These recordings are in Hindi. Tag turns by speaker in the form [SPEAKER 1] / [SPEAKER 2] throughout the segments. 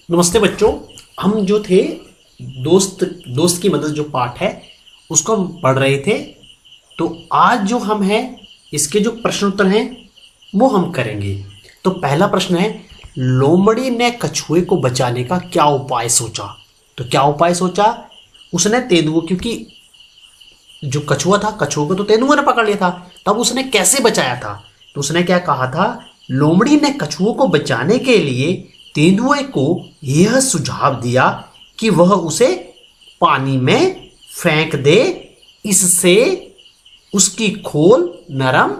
[SPEAKER 1] नमस्ते बच्चों। हम जो थे दोस्त दोस्त की मदद जो पाठ है उसको हम पढ़ रहे थे। तो आज जो हम हैं इसके जो प्रश्न उत्तर हैं वो हम करेंगे। तो पहला प्रश्न है, लोमड़ी ने कछुए को बचाने का क्या उपाय सोचा। तो क्या उपाय सोचा उसने? तेंदुआ, क्योंकि जो कछुआ था, कछुए को तो तेंदुआ ने पकड़ लिया था, तब उसने कैसे बचाया था? तो उसने क्या कहा था, लोमड़ी ने कछुओं को बचाने के लिए तेंदुए को यह सुझाव दिया कि वह उसे पानी में फेंक दे, इससे उसकी खोल नरम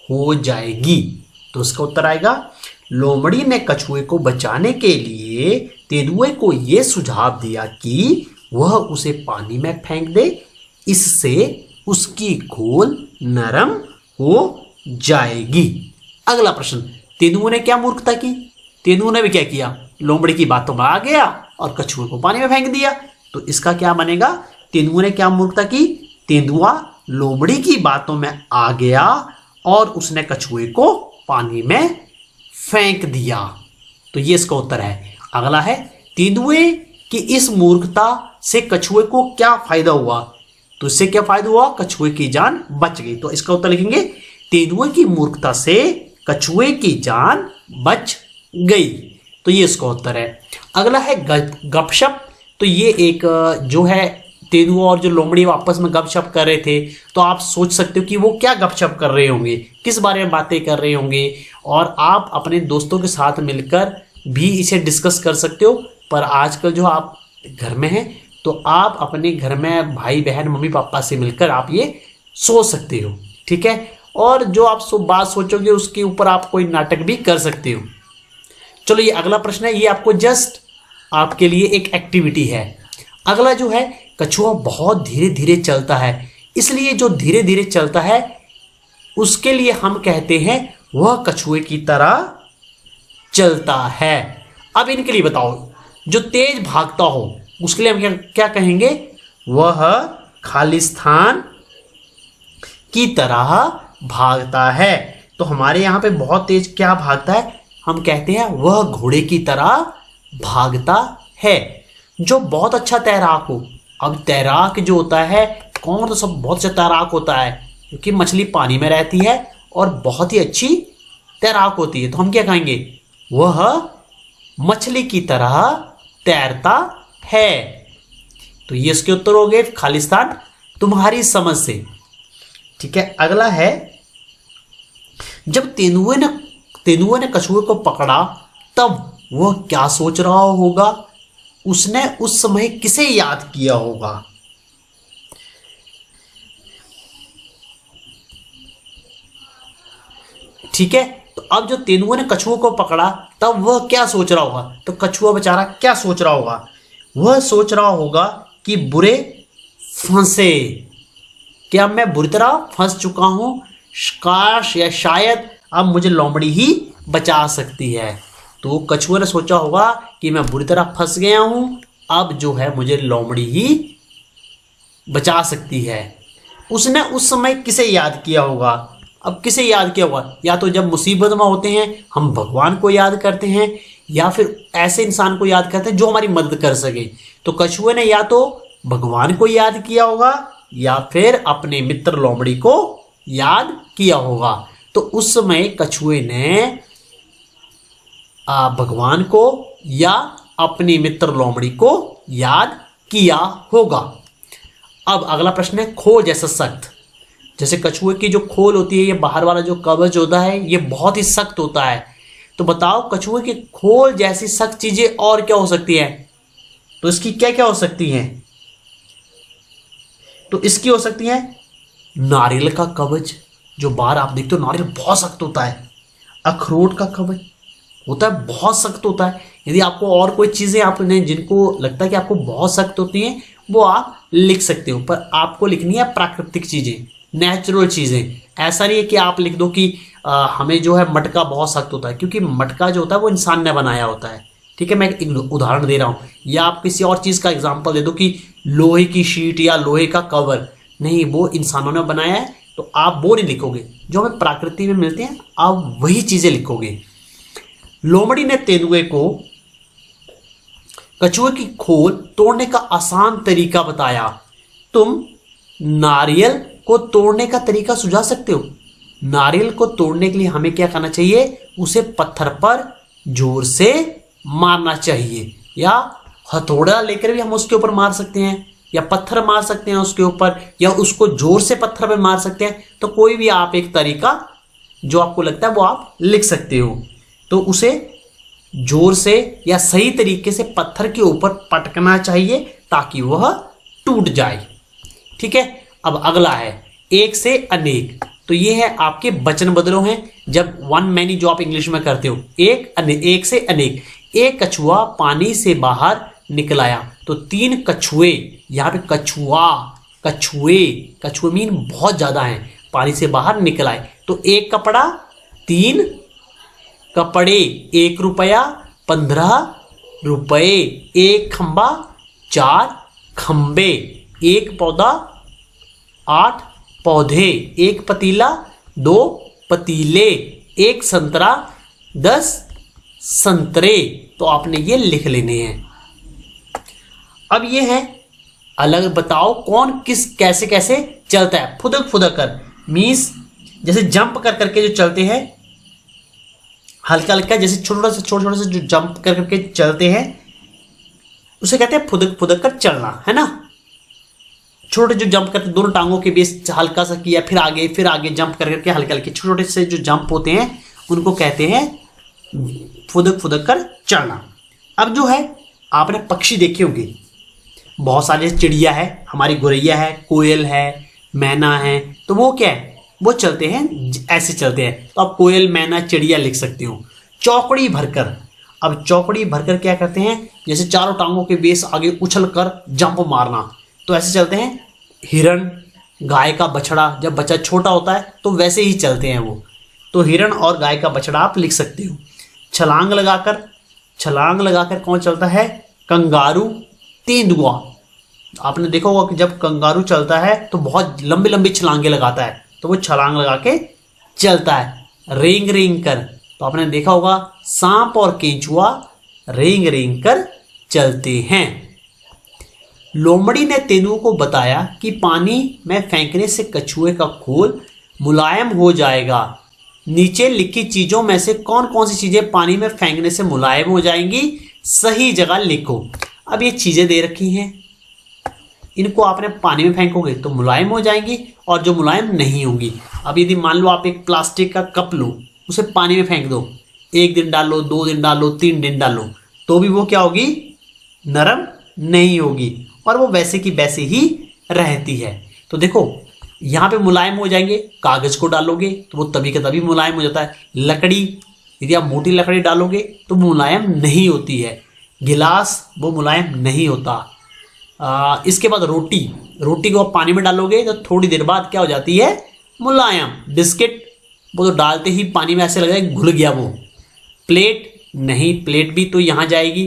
[SPEAKER 1] हो जाएगी। तो इसका उत्तर आएगा, लोमड़ी ने कछुए को बचाने के लिए तेंदुए को यह सुझाव दिया कि वह उसे पानी में फेंक दे, इससे उसकी खोल नरम हो जाएगी। अगला प्रश्न, तेंदुए ने क्या मूर्खता की? तेंदुए ने भी क्या किया? लोमड़ी की बातों में आ गया और कछुए को पानी में फेंक दिया। तो इसका क्या बनेगा? तेंदुए ने क्या मूर्खता की? तेंदुआ लोमड़ी की बातों में आ गया और उसने कछुए को पानी में फेंक दिया। तो ये इसका उत्तर है। अगला है, तेंदुए की इस मूर्खता से कछुए को क्या फायदा हुआ? तो इससे क्या फायदा हुआ? कछुए की जान बच गई। तो इसका उत्तर लिखेंगे, तेंदुए की मूर्खता से कछुए की जान बच गई। तो ये इसका उत्तर है। अगला है गपशप। तो ये एक जो है, तेंदुआ और जो लोमड़ी आपस में गपशप कर रहे थे। तो आप सोच सकते हो कि वो क्या गपशप कर रहे होंगे, किस बारे में बातें कर रहे होंगे, और आप अपने दोस्तों के साथ मिलकर भी इसे डिस्कस कर सकते हो। पर आजकल जो आप घर में हैं तो आप अपने घर में भाई बहन मम्मी पापा से मिलकर आप ये सोच सकते हो, ठीक है। और जो आप बात सोचोगे उसके ऊपर आप कोई नाटक भी कर सकते हो। चलो, ये अगला प्रश्न है, ये आपको जस्ट आपके लिए एक एक्टिविटी है। अगला जो है, कछुआ बहुत धीरे धीरे चलता है, इसलिए जो धीरे धीरे चलता है उसके लिए हम कहते हैं वह कछुए की तरह चलता है। अब इनके लिए बताओ, जो तेज भागता हो उसके लिए हम क्या कहेंगे? वह खालिस्तान की तरह भागता है। तो हमारे यहां पे बहुत तेज क्या भागता है? हम कहते हैं वह घोड़े की तरह भागता है, जो बहुत अच्छा तैराक हो। अब तैराक जो होता है, कौन तो सब बहुत अच्छा तैराक होता है, क्योंकि मछली पानी में रहती है और बहुत ही अच्छी तैराक होती है। तो हम क्या कहेंगे? वह मछली की तरह तैरता है। तो ये इसके उत्तर हो गए, खालिस्तान तुम्हारी समझ से, ठीक है। अगला है, जब तेंदुए ने कछुए को पकड़ा तब वह क्या सोच रहा होगा? उसने उस समय किसे याद किया होगा? ठीक है। तो अब जो तेंदुए ने कछुए को पकड़ा तब वह क्या सोच रहा होगा? तो कछुआ बेचारा क्या सोच रहा होगा? वह सोच रहा होगा कि बुरे फंसे, क्या मैं बुरी तरह फंस चुका हूं, काश या शायद अब मुझे लोमड़ी ही बचा सकती है। तो कछुए ने सोचा होगा कि मैं बुरी तरह फंस गया हूं, अब जो है मुझे लोमड़ी ही बचा सकती है। उसने उस समय किसे याद किया होगा? अब किसे याद किया होगा? या तो जब मुसीबत में होते हैं हम भगवान को याद करते हैं, या फिर ऐसे इंसान को याद करते हैं जो हमारी मदद कर सके। तो कछुए ने या तो भगवान को याद किया होगा या फिर अपने मित्र लोमड़ी को याद किया होगा। तो उस समय कछुए ने भगवान को या अपने मित्र लोमड़ी को याद किया होगा। अब अगला प्रश्न है, खोल जैसा सख्त। जैसे कछुए की जो खोल होती है, ये बाहर वाला जो कवच होता है, ये बहुत ही सख्त होता है। तो बताओ, कछुए की खोल जैसी सख्त चीजें और क्या हो सकती है? तो इसकी क्या क्या हो सकती हैं? तो इसकी हो सकती है नारियल का कवच, जो बाहर आप देखते हो नारियल बहुत सख्त होता है। अखरोट का कवच होता है, बहुत सख्त होता है। यदि आपको और कोई चीजें आपने जिनको लगता है कि आपको बहुत सख्त होती हैं, वो आप लिख सकते हो। पर आपको लिखनी है प्राकृतिक चीजें, नेचुरल चीजें। ऐसा नहीं है कि आप लिख दो कि हमें जो है मटका बहुत सख्त होता है, क्योंकि मटका जो होता है वो इंसान ने बनाया होता है, ठीक है। मैं एक उदाहरण दे रहा हूं, या आप किसी और चीज का एग्जांपल दे दो कि लोहे की शीट या लोहे का कवर, नहीं, वो इंसानों ने बनाया है। तो आप वो नहीं लिखोगे, जो हमें प्रकृति में मिलते हैं आप वही चीजें लिखोगे। लोमड़ी ने तेंदुए को कछुए की खोल तोड़ने का आसान तरीका बताया। तुम नारियल को तोड़ने का तरीका सुझा सकते हो। नारियल को तोड़ने के लिए हमें क्या करना चाहिए, उसे पत्थर पर जोर से मारना चाहिए, या हथौड़ा लेकर भी हम उसके ऊपर मार सकते हैं, या पत्थर मार सकते हैं उसके ऊपर, या उसको जोर से पत्थर पे मार सकते हैं। तो कोई भी आप एक तरीका जो आपको लगता है वो आप लिख सकते हो। तो उसे जोर से या सही तरीके से पत्थर के ऊपर पटकना चाहिए ताकि वह टूट जाए। ठीक है। अब अगला है एक से अनेक। तो ये है आपके वचन बदलो हैं, जब वन मैनी जो आप इंग्लिश में करते हो। एक से अनेक। एक कछुआ पानी से बाहर निकल आया। तो 3 कछुए, यहाँ पे कछुए मीन बहुत ज्यादा हैं, पानी से बाहर निकल आए। तो 1 कपड़ा 3 कपड़े, 1 रुपया 15 रुपए, 1 खंबा 4 खंबे, 1 पौधा 8 पौधे, 1 पतीला 2 पतीले, 1 संतरा 10 संतरे। तो आपने ये लिख लेने हैं। अब ये है अलग, बताओ कौन किस कैसे कैसे चलता है। फुदक फुदक कर मीन्स जैसे जंप कर करके जो चलते हैं, हल्का हल्का, जैसे छोटे छोटे से जो जंप कर करके चलते हैं उसे कहते हैं फुदक फुदक कर चलना, है ना। छोटे जो जंप करते, दोनों टांगों के बीच हल्का सा किया, फिर आगे जंप कर करके हल्के हल्के छोटे छोटे से जो जंप होते हैं उनको कहते हैं फुदक फुदक कर चलना। अब जो है आपने पक्षी देखे होंगे, बहुत सारे चिड़िया है, हमारी गौरैया है, कोयल है, मैना है। तो वो क्या है, वो चलते हैं ऐसे चलते हैं। तो आप कोयल मैना चिड़िया लिख सकते हो। चौकड़ी भरकर, अब चौकड़ी भरकर क्या करते हैं, जैसे चारों टांगों के बेस आगे उछल कर जंप मारना, तो ऐसे चलते हैं। हिरण, गाय का बछड़ा, जब बच्चा छोटा होता है तो वैसे ही चलते हैं वो। तो हिरण और गाय का बछड़ा आप लिख सकते हो। छलांग लगाकर कौन चलता है, कंगारू तेंदुआ। आपने देखा होगा कि जब कंगारू चलता है तो बहुत लंबी लंबी छलांगे लगाता है, तो वो छलांग लगा के चलता है। रेंग रेंग कर, तो आपने देखा होगा सांप और केंचुआ रेंग रेंग कर चलते हैं। लोमड़ी ने तेंदुए को बताया कि पानी में फेंकने से कछुए का खोल मुलायम हो जाएगा। नीचे लिखी चीजों में से कौन कौन सी चीजें पानी में फेंकने से मुलायम हो जाएंगी, सही जगह लिखो। अब ये चीजें दे रखी हैं, इनको आपने पानी में फेंकोगे तो मुलायम हो जाएंगी, और जो मुलायम नहीं होंगी। अब यदि मान लो आप एक प्लास्टिक का कप लो, उसे पानी में फेंक दो, 1 दिन डालो, 2 दिन डालो, 3 दिन डालो, तो भी वो क्या होगी, नरम नहीं होगी, और वो वैसे की वैसे ही रहती है। तो देखो यहाँ पे मुलायम हो जाएंगे। कागज को डालोगे तो वो तभी का तभी मुलायम हो जाता है। लकड़ी, यदि आप मोटी लकड़ी डालोगे तो मुलायम नहीं होती है। गिलास, वो मुलायम नहीं होता। इसके बाद रोटी को आप पानी में डालोगे तो थोड़ी देर बाद क्या हो जाती है, मुलायम। बिस्किट, वो तो डालते ही पानी में ऐसे लगेगा घुल गया वो। प्लेट नहीं, प्लेट भी तो यहाँ जाएगी,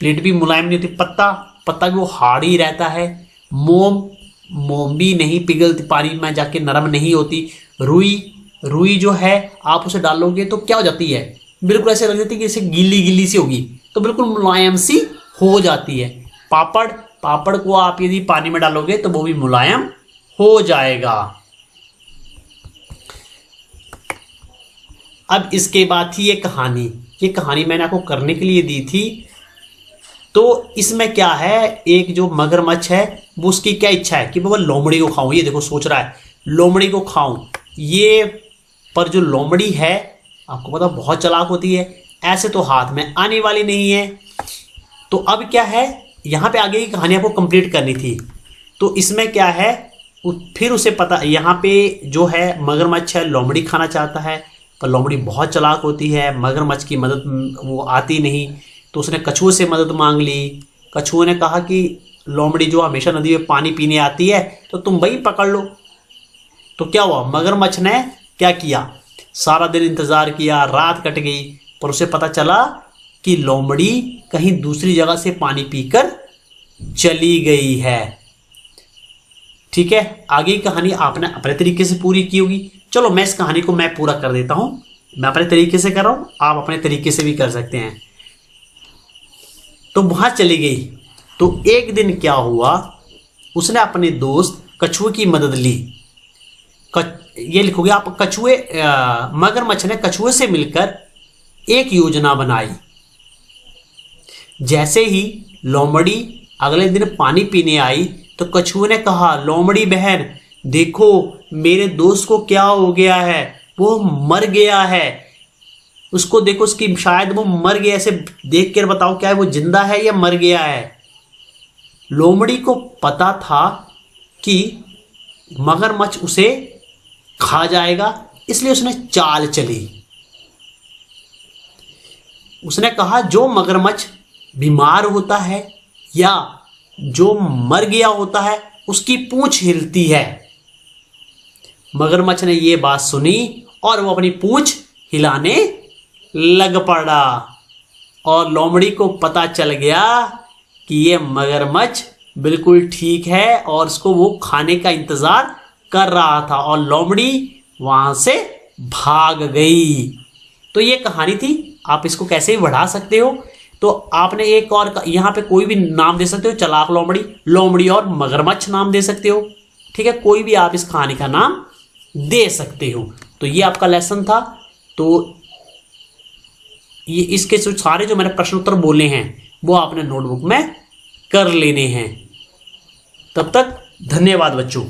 [SPEAKER 1] प्लेट भी मुलायम नहीं होती। पत्ता भी वो हार्ड ही रहता है। मोम भी नहीं पिघलती, पानी में जाके नरम नहीं होती। रुई जो है आप उसे डालोगे तो क्या हो जाती है, बिल्कुल ऐसे लग जाती है कि जैसे गीली गीली सी होगी, तो बिल्कुल मुलायम सी हो जाती है। पापड़ को आप यदि पानी में डालोगे तो वो भी मुलायम हो जाएगा। अब इसके बाद थी ये कहानी मैंने आपको करने के लिए दी थी। तो इसमें क्या है, एक जो मगरमच्छ है वो उसकी क्या इच्छा है कि बाबा लोमड़ी को खाऊं। ये देखो सोच रहा है लोमड़ी को खाऊं, ये पर जो लोमड़ी है आपको पता बहुत चालाक होती है, ऐसे तो हाथ में आने वाली नहीं है। तो अब क्या है, यहाँ पे आगे की कहानी आपको कंप्लीट करनी थी। तो इसमें क्या है, फिर उसे पता, यहाँ पे जो है मगरमच्छ है लोमड़ी खाना चाहता है, पर लोमड़ी बहुत चालाक होती है, मगरमच्छ की मदद वो आती नहीं। तो उसने कछुए से मदद मांग ली। कछुए ने कहा कि लोमड़ी जो हमेशा नदी में पानी पीने आती है तो तुम वही पकड़ लो। तो क्या हुआ, मगरमच्छ ने क्या किया, सारा दिन इंतजार किया, रात कट गई, पर उसे पता चला कि लोमड़ी कहीं दूसरी जगह से पानी पीकर चली गई है। ठीक है, आगे की कहानी आपने अपने तरीके से पूरी की होगी। चलो मैं इस कहानी को मैं पूरा कर देता हूं। मैं अपने तरीके से कर रहा हूं, आप अपने तरीके से भी कर सकते हैं। तो वहां चली गई। तो एक दिन क्या हुआ, उसने अपने दोस्त कछुए की मदद ली। ये लिखोगे आप, मगरमच्छ ने कछुए से मिलकर एक योजना बनाई। जैसे ही लोमड़ी अगले दिन पानी पीने आई तो कछुए ने कहा, लोमड़ी बहन देखो मेरे दोस्त को क्या हो गया है, वो मर गया है। उसको देखो, उसकी शायद वो मर गया, ऐसे देख कर बताओ क्या है, वो जिंदा है या मर गया है। लोमड़ी को पता था कि मगरमच्छ उसे खा जाएगा, इसलिए उसने चाल चली। उसने कहा जो मगरमच्छ बीमार होता है या जो मर गया होता है उसकी पूंछ हिलती है। मगरमच्छ ने यह बात सुनी और वो अपनी पूंछ हिलाने लग पड़ा और लोमड़ी को पता चल गया कि ये मगरमच्छ बिल्कुल ठीक है और उसको वो खाने का इंतजार कर रहा था और लोमड़ी वहां से भाग गई। तो ये कहानी थी। आप इसको कैसे भी बढ़ा सकते हो। तो आपने एक और यहां पे कोई भी नाम दे सकते हो, चालाक लोमड़ी, लोमड़ी और मगरमच्छ नाम दे सकते हो। ठीक है, कोई भी आप इस कहानी का नाम दे सकते हो। तो ये आपका लेसन था। तो ये इसके सारे जो मैंने प्रश्न उत्तर बोले हैं वो आपने नोटबुक में कर लेने हैं। तब तक धन्यवाद बच्चों।